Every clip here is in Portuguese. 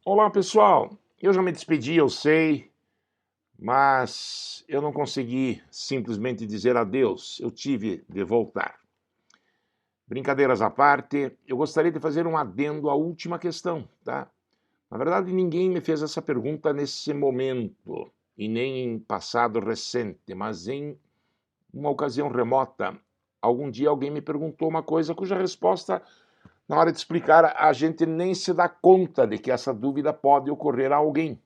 Olá, pessoal. Eu já me despedi, eu sei, mas eu não consegui simplesmente dizer adeus. Eu tive de voltar. Brincadeiras à parte, eu gostaria de fazer um adendo à última questão, tá? Na verdade, ninguém me fez essa pergunta nesse momento, e nem em passado recente, mas em uma ocasião remota. Algum dia alguém me perguntou uma coisa cuja resposta, na hora de explicar, a gente nem se dá conta de que essa dúvida pode ocorrer a alguém.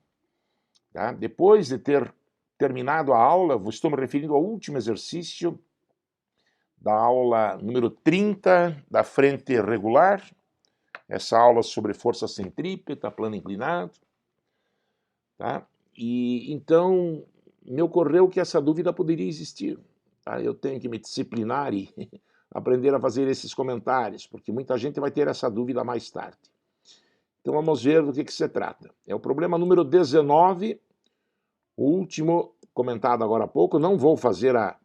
Tá? Depois de ter terminado a aula, estou me referindo ao último exercício da aula número 30 da frente regular, essa aula sobre força centrípeta, plano inclinado. Tá? E então me ocorreu que essa dúvida poderia existir. Tá? Eu tenho que me disciplinar e aprender a fazer esses comentários, porque muita gente vai ter essa dúvida mais tarde. Então vamos ver do que se trata. É o problema número 19, o último comentado agora há pouco. Não vou fazer a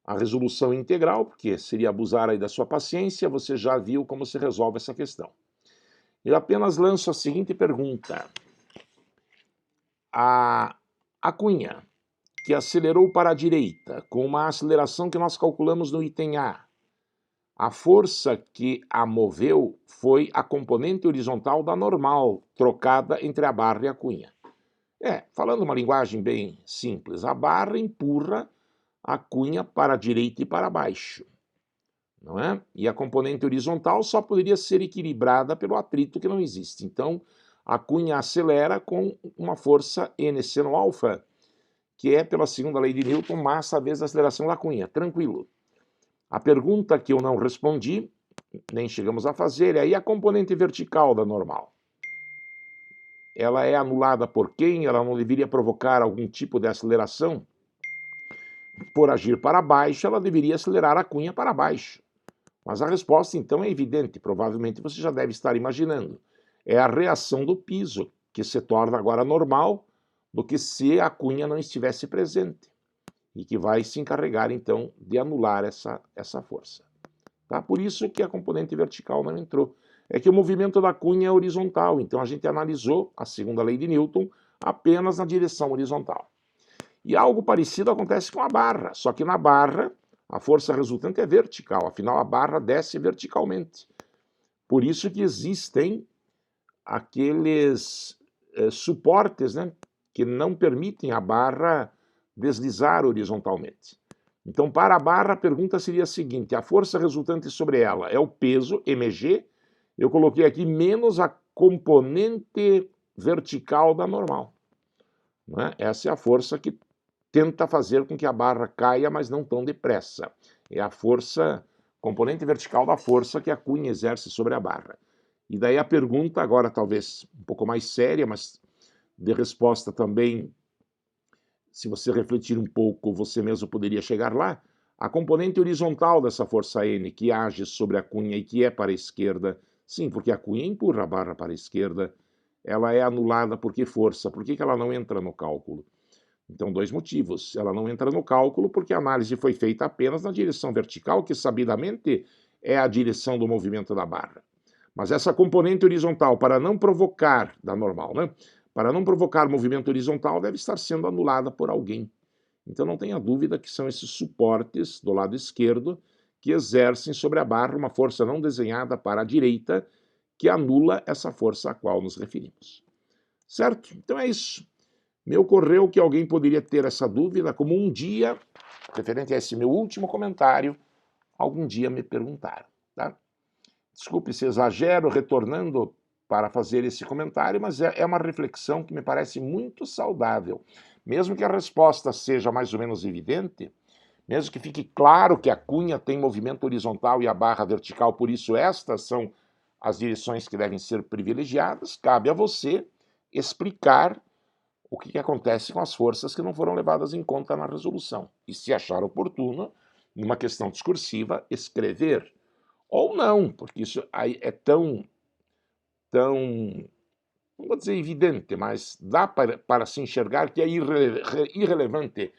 resolução integral, porque seria abusar aí da sua paciência. Você já viu como se resolve essa questão. Eu apenas lanço a seguinte pergunta. A cunha que acelerou para a direita com uma aceleração que nós calculamos no item A força que a moveu foi a componente horizontal da normal, trocada entre a barra e a cunha. Falando uma linguagem bem simples, a barra empurra a cunha para a direita e para baixo, não é? E a componente horizontal só poderia ser equilibrada pelo atrito que não existe. Então, a cunha acelera com uma força N seno alfa, que é, pela segunda lei de Newton, massa vezes a aceleração da cunha. Tranquilo. A pergunta que eu não respondi, nem chegamos a fazer, é aí a componente vertical da normal. Ela é anulada por quem? Ela não deveria provocar algum tipo de aceleração? Por agir para baixo, ela deveria acelerar a cunha para baixo. Mas a resposta, então, é evidente. Provavelmente você já deve estar imaginando. É a reação do piso, que se torna agora normal do que se a cunha não estivesse presente. E que vai se encarregar, então, de anular essa força. Tá? Por isso que a componente vertical não entrou. É que o movimento da cunha é horizontal, então a gente analisou a segunda lei de Newton apenas na direção horizontal. E algo parecido acontece com a barra, só que na barra a força resultante é vertical, afinal a barra desce verticalmente. Por isso que existem aqueles suportes, né, que não permitem a barra deslizar horizontalmente. Então, para a barra, a pergunta seria a seguinte: a força resultante sobre ela é o peso, mg, eu coloquei aqui menos a componente vertical da normal. Né? Essa é a força que tenta fazer com que a barra caia, mas não tão depressa. É a força, componente vertical da força que a cunha exerce sobre a barra. E daí a pergunta, agora talvez um pouco mais séria, mas de resposta também, se você refletir um pouco, você mesmo poderia chegar lá. A componente horizontal dessa força N que age sobre a cunha e que é para a esquerda, sim, porque a cunha empurra a barra para a esquerda, ela é anulada por que força? Por que ela não entra no cálculo? Então, dois motivos. Ela não entra no cálculo porque a análise foi feita apenas na direção vertical, que sabidamente é a direção do movimento da barra. Mas essa componente horizontal, para não provocar, da normal, né? Para não provocar movimento horizontal, deve estar sendo anulada por alguém. Então não tenha dúvida que são esses suportes do lado esquerdo que exercem sobre a barra uma força não desenhada para a direita que anula essa força a qual nos referimos. Certo? Então é isso. Me ocorreu que alguém poderia ter essa dúvida, como um dia, referente a esse meu último comentário, algum dia me perguntaram. Tá? Desculpe se exagero retornando para fazer esse comentário, mas é uma reflexão que me parece muito saudável. Mesmo que a resposta seja mais ou menos evidente, mesmo que fique claro que a cunha tem movimento horizontal e a barra vertical, por isso estas são as direções que devem ser privilegiadas, cabe a você explicar o que acontece com as forças que não foram levadas em conta na resolução. E se achar oportuno, numa questão discursiva, escrever. Ou não, porque isso aí é tão, não vou dizer evidente, mas dá para se enxergar que é irrelevante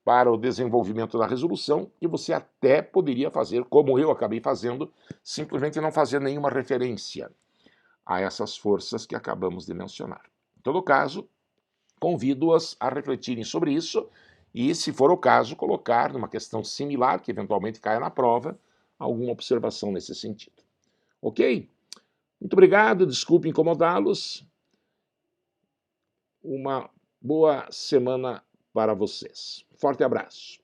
para o desenvolvimento da resolução, e você até poderia fazer, como eu acabei fazendo, simplesmente não fazer nenhuma referência a essas forças que acabamos de mencionar. todo caso, convido-as a refletirem sobre isso e, se for o caso, colocar numa questão similar, que eventualmente caia na prova, alguma observação nesse sentido. Ok? Muito obrigado, desculpe incomodá-los. Uma boa semana para vocês. Forte abraço.